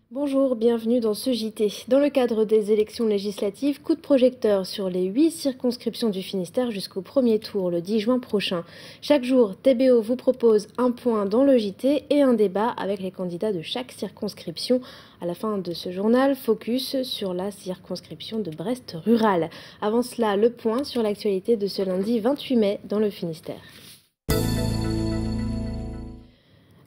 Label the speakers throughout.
Speaker 1: Bonjour, bienvenue dans ce JT. Dans le cadre des élections législatives, coup de projecteur sur les 8 circonscriptions du Finistère jusqu'au premier tour le 10 juin prochain. Chaque jour, TBO vous propose un point dans le JT et un débat avec les candidats de chaque circonscription. À la fin de ce journal, focus sur la circonscription de Brest rurale. Avant cela, le point sur l'actualité de ce lundi 28 mai dans le Finistère.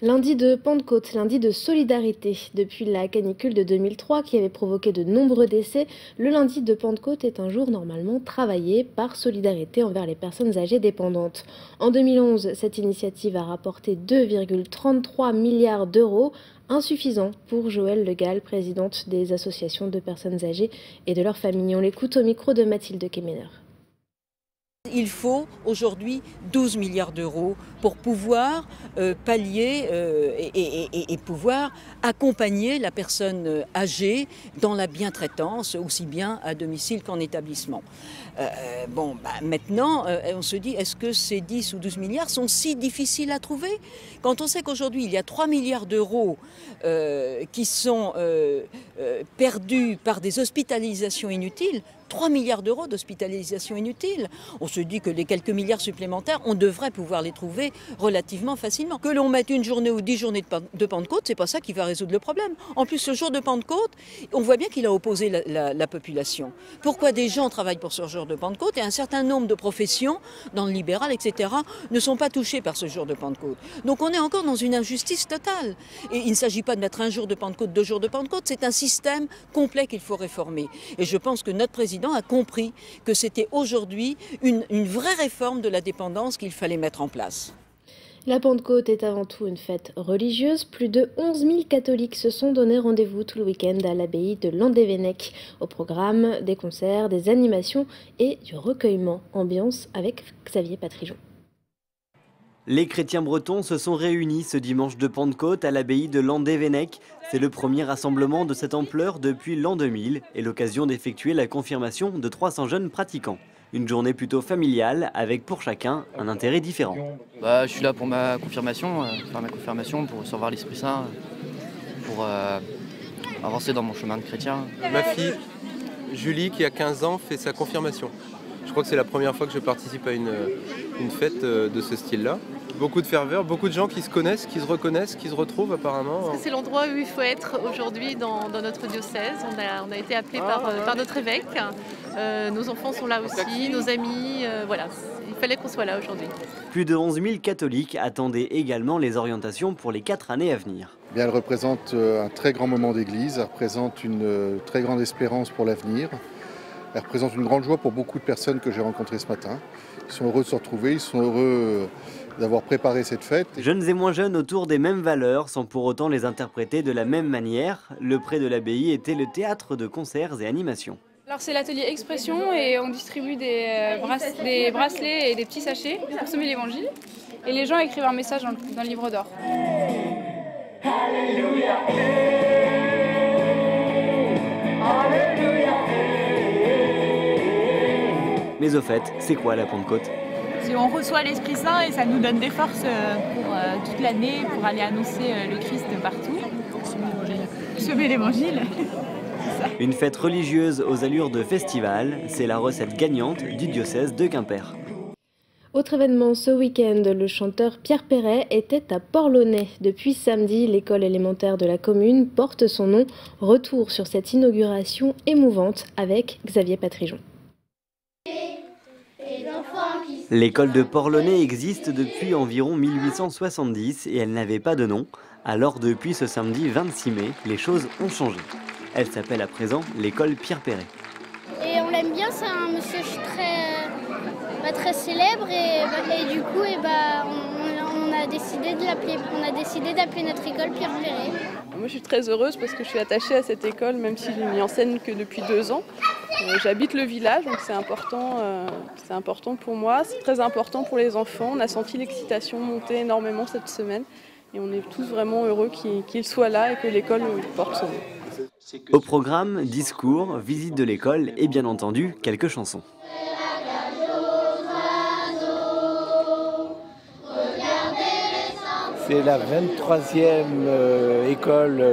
Speaker 1: Lundi de Pentecôte, lundi de solidarité. Depuis la canicule de 2003 qui avait provoqué de nombreux décès, le lundi de Pentecôte est un jour normalement travaillé par solidarité envers les personnes âgées dépendantes. En 2011, cette initiative a rapporté 2,33 milliards d'euros, insuffisant pour Joëlle Le Gall, présidente des associations de personnes âgées et de leurs familles. On l'écoute au micro de Mathilde Kemener.
Speaker 2: Il faut aujourd'hui 12 milliards d'euros pour pouvoir pallier et pouvoir accompagner la personne âgée dans la bientraitance, aussi bien à domicile qu'en établissement. Maintenant, on se dit, est-ce que ces 10 ou 12 milliards sont si difficiles à trouver? Quand on sait qu'aujourd'hui, il y a 3 milliards d'euros qui sont perdus par des hospitalisations inutiles, 3 milliards d'euros d'hospitalisation inutile. On se dit que les quelques milliards supplémentaires, on devrait pouvoir les trouver relativement facilement. Que l'on mette une journée ou 10 journées de Pentecôte, c'est pas ça qui va résoudre le problème. En plus, ce jour de Pentecôte, on voit bien qu'il a opposé la population. Pourquoi des gens travaillent pour ce jour de Pentecôte et un certain nombre de professions, dans le libéral, etc., ne sont pas touchées par ce jour de Pentecôte? Donc on est encore dans une injustice totale. Et il ne s'agit pas de mettre un jour de Pentecôte, 2 jours de Pentecôte, c'est un système complet qu'il faut réformer. Et je pense que notre président a compris que c'était aujourd'hui une vraie réforme de la dépendance qu'il fallait mettre en place.
Speaker 1: La Pentecôte est avant tout une fête religieuse. Plus de 11 000 catholiques se sont donné rendez-vous tout le week-end à l'abbaye de Landévennec. Au programme, des concerts, des animations et du recueillement. Ambiance avec Xavier Patrijon.
Speaker 3: Les chrétiens bretons se sont réunis ce dimanche de Pentecôte à l'abbaye de Landévennec. C'est le premier rassemblement de cette ampleur depuis l'an 2000 et l'occasion d'effectuer la confirmation de 300 jeunes pratiquants. Une journée plutôt familiale avec pour chacun un intérêt différent.
Speaker 4: Je suis là pour ma confirmation, pour recevoir l'Esprit Saint, pour avancer dans mon chemin de chrétien.
Speaker 5: Ma fille, Julie, qui a 15 ans, fait sa confirmation. Je crois que c'est la première fois que je participe à une fête de ce style-là. Beaucoup de ferveur, beaucoup de gens qui se connaissent, qui se reconnaissent, qui se retrouvent apparemment.
Speaker 6: C'est l'endroit où il faut être aujourd'hui dans notre diocèse. On a été appelés par notre évêque. Nos enfants sont là aussi, nos amis. Voilà, il fallait qu'on soit là aujourd'hui.
Speaker 3: Plus de 11 000 catholiques attendaient également les orientations pour les 4 années à venir.
Speaker 7: Elle représente un très grand moment d'église, elle représente une très grande espérance pour l'avenir. Elle représente une grande joie pour beaucoup de personnes que j'ai rencontrées ce matin. Ils sont heureux de se retrouver, ils sont heureux d'avoir préparé cette fête.
Speaker 3: Jeunes et moins jeunes autour des mêmes valeurs, sans pour autant les interpréter de la même manière. Le pré de l'abbaye était le théâtre de concerts et animations.
Speaker 8: Alors c'est l'atelier Expression et on distribue des bracelets et des petits sachets pour semer l'évangile. Et les gens écrivent un message dans le livre d'or. Alléluia.
Speaker 3: Mais au fait, c'est quoi la Pentecôte?
Speaker 9: On reçoit l'Esprit Saint et ça nous donne des forces pour toute l'année, pour aller annoncer le Christ partout. Semer l'évangile.
Speaker 3: Une fête religieuse aux allures de festival, c'est la recette gagnante du diocèse de Quimper.
Speaker 1: Autre événement ce week-end, le chanteur Pierre Perret était à Port-Launay. Depuis samedi, l'école élémentaire de la commune porte son nom. Retour sur cette inauguration émouvante avec Xavier Patrijon.
Speaker 3: L'école de Port-Launay existe depuis environ 1870 et elle n'avait pas de nom. Alors depuis ce samedi 26 mai, les choses ont changé. Elle s'appelle à présent l'école Pierre Perret.
Speaker 10: Et on l'aime bien, c'est un monsieur très célèbre et du coup on a décidé d'appeler notre école Pierre Perret.
Speaker 11: Moi je suis très heureuse parce que je suis attachée à cette école même si je n'y enseigne que depuis 2 ans. J'habite le village donc c'est important pour moi, c'est très important pour les enfants. On a senti l'excitation monter énormément cette semaine et on est tous vraiment heureux qu'il soit là et que l'école porte son nom.
Speaker 3: Au programme, discours, visite de l'école et bien entendu, quelques chansons.
Speaker 12: C'est la 23e école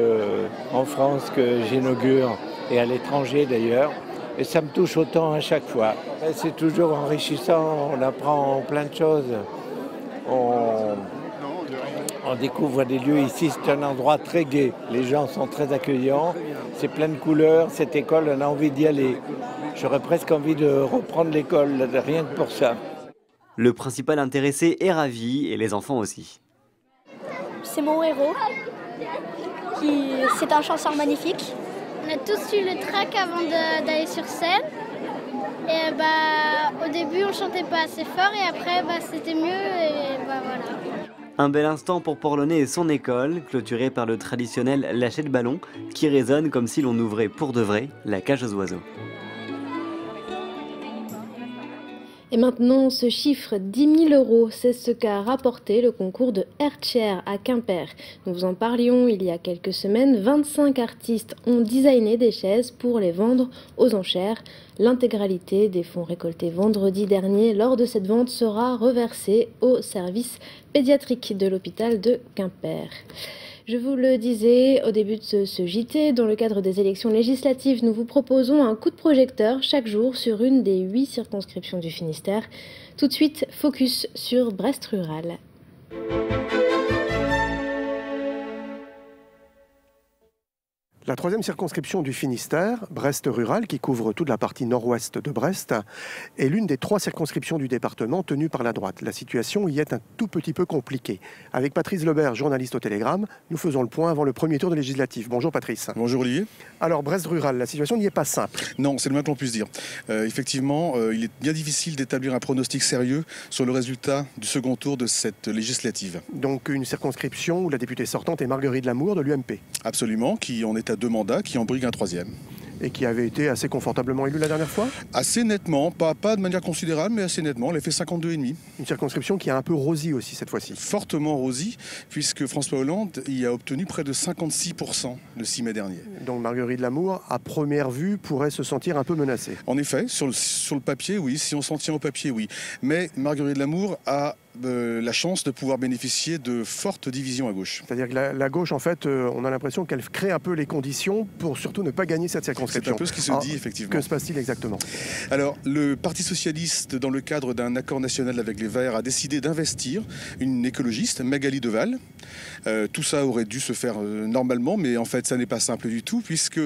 Speaker 12: en France que j'inaugure, et à l'étranger d'ailleurs. Et ça me touche autant à chaque fois. C'est toujours enrichissant, on apprend plein de choses. On découvre des lieux ici, c'est un endroit très gai. Les gens sont très accueillants, c'est plein de couleurs. Cette école, on a envie d'y aller. J'aurais presque envie de reprendre l'école, rien que pour ça.
Speaker 3: Le principal intéressé est ravi et les enfants aussi.
Speaker 10: C'est mon héros. C'est un chanteur magnifique. On a tous eu le trac avant d'aller sur scène. Et au début, on chantait pas assez fort et après, c'était mieux. Et voilà.
Speaker 3: Un bel instant pour Port-Launay et son école, clôturé par le traditionnel lâcher de ballon, qui résonne comme si l'on ouvrait pour de vrai la cage aux oiseaux.
Speaker 1: Et maintenant, ce chiffre, 10 000 €, c'est ce qu'a rapporté le concours de Airchair à Quimper. Nous vous en parlions il y a quelques semaines. 25 artistes ont designé des chaises pour les vendre aux enchères. L'intégralité des fonds récoltés vendredi dernier lors de cette vente sera reversée au service pédiatrique de l'hôpital de Quimper. Je vous le disais au début de ce JT, dans le cadre des élections législatives, nous vous proposons un coup de projecteur chaque jour sur une des 8 circonscriptions du Finistère. Tout de suite, focus sur Brest rural.
Speaker 13: La 3e circonscription du Finistère, Brest rural, qui couvre toute la partie nord-ouest de Brest, est l'une des 3 circonscriptions du département tenues par la droite. La situation y est un tout petit peu compliquée. Avec Patrice Lebert, journaliste au Télégramme, nous faisons le point avant le premier tour de législative. Bonjour Patrice.
Speaker 14: Bonjour Olivier.
Speaker 13: Alors Brest rural, la situation n'y est pas simple.
Speaker 14: Non, c'est le moins que l'on puisse dire. Effectivement, il est bien difficile d'établir un pronostic sérieux sur le résultat du second tour de cette législative.
Speaker 13: Donc une circonscription où la députée sortante est Marguerite Lamour de l'UMP.
Speaker 14: Absolument, qui en est à 2 mandats, qui en brigue un 3e.
Speaker 13: Et qui avait été assez confortablement élue la dernière fois ?
Speaker 14: Assez nettement, pas de manière considérable, mais assez nettement. Elle a fait 52,5.
Speaker 13: Une circonscription qui a un peu rosi aussi cette fois-ci.
Speaker 14: Fortement rosi, puisque François Hollande y a obtenu près de 56% le 6 mai dernier.
Speaker 13: Donc Marguerite Lamour, à première vue, pourrait se sentir un peu menacée.
Speaker 14: En effet, sur le papier, oui. Si on s'en tient au papier, oui. Mais Marguerite Lamour a la chance de pouvoir bénéficier de fortes divisions à gauche.
Speaker 13: C'est-à-dire que la gauche, en fait, on a l'impression qu'elle crée un peu les conditions pour surtout ne pas gagner cette circonscription.
Speaker 14: C'est un peu ce qui se dit, effectivement.
Speaker 13: Que se passe-t-il exactement ?
Speaker 14: Alors, le Parti socialiste, dans le cadre d'un accord national avec les Verts, a décidé d'investir une écologiste, Magali Deval. Tout ça aurait dû se faire normalement, mais en fait, ça n'est pas simple du tout, puisque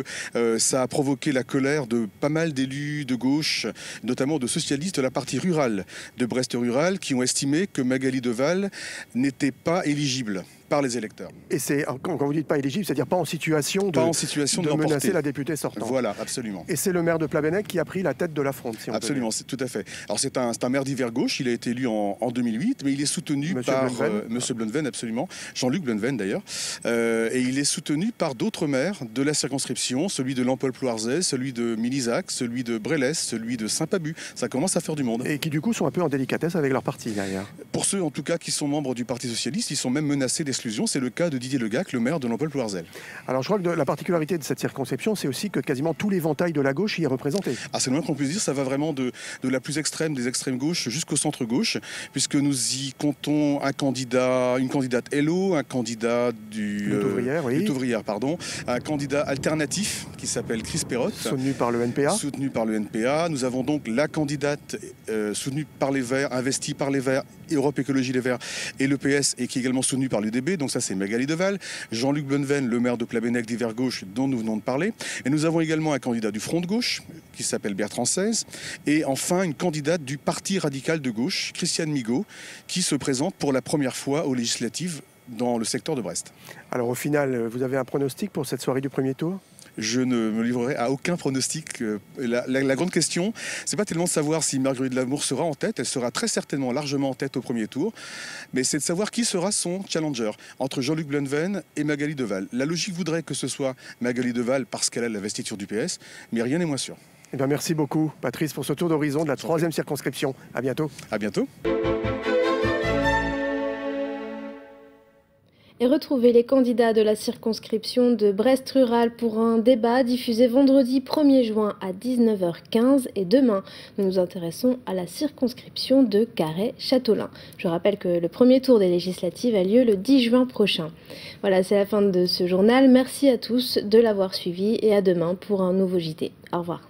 Speaker 14: ça a provoqué la colère de pas mal d'élus de gauche, notamment de socialistes de la partie rurale de Brest rural, qui ont estimé que Magali Deval n'était pas éligible par les électeurs.
Speaker 13: Et c'est, quand vous dites pas éligible, c'est-à-dire pas en situation de menacer la députée sortante.
Speaker 14: Voilà, absolument.
Speaker 13: Et c'est le maire de Plabennec qui a pris la tête de la fronde, si on
Speaker 14: absolument, c'est tout à fait. Alors c'est un maire d'hiver gauche, il a été élu en 2008, mais il est soutenu par Monsieur Blunven, absolument, Jean-Luc Blunven d'ailleurs, et il est soutenu par d'autres maires de la circonscription, celui de Lampol-Plouarzais, celui de Milizac, celui de Brélès, celui de Saint-Pabu. Ça commence à faire du monde.
Speaker 13: Et qui du coup sont un peu en délicatesse avec leur parti derrière.
Speaker 14: Pour ceux en tout cas qui sont membres du Parti socialiste, ils sont même menacés d'exclusion. C'est le cas de Didier Legac, le maire de Lampol-Plouarzais.
Speaker 13: Alors je crois que la particularité de cette circonscription, c'est aussi que quasiment tout l'éventail de la gauche y est représenté.
Speaker 14: Ah, c'est le moins qu'on puisse dire, ça va vraiment de la plus extrême des extrêmes gauches jusqu'au centre gauche, puisque nous y comptons une candidate LO, un candidat
Speaker 13: Lutte ouvrière,
Speaker 14: un candidat alternatif qui s'appelle Chris Perrott.
Speaker 13: Soutenu par le NPA.
Speaker 14: Nous avons donc la candidate soutenue par les Verts, investie par les Verts, Europe Écologie Les Verts et le PS, et qui est également soutenue par l'UDB. Donc ça, c'est Magali Deval. Jean-Luc Blunven, le maire de Plabennec d'hiver gauche, dont nous venons de parler. Et nous avons également un candidat du Front de gauche, qui s'appelle Bertrand Seize. Et enfin, une candidate du Parti radical de gauche, Christiane Migaud, qui se présente pour la première fois aux législatives dans le secteur de Brest.
Speaker 13: Alors au final, vous avez un pronostic pour cette soirée du premier tour ?
Speaker 14: Je ne me livrerai à aucun pronostic. La grande question, c'est pas tellement de savoir si Marguerite Lamour sera en tête. Elle sera très certainement largement en tête au premier tour. Mais c'est de savoir qui sera son challenger entre Jean-Luc Blunven et Magali Deval. La logique voudrait que ce soit Magali Deval parce qu'elle a la vestiture du PS, mais rien n'est moins sûr.
Speaker 13: Eh bien, merci beaucoup, Patrice, pour ce tour d'horizon de la 3e circonscription. À bientôt.
Speaker 14: À bientôt.
Speaker 1: Et retrouvez les candidats de la circonscription de Brest Rural pour un débat diffusé vendredi 1er juin à 19h15. Et demain, nous nous intéressons à la circonscription de Carhaix-Châteaulin. Je rappelle que le premier tour des législatives a lieu le 10 juin prochain. Voilà, c'est la fin de ce journal. Merci à tous de l'avoir suivi et à demain pour un nouveau JT. Au revoir.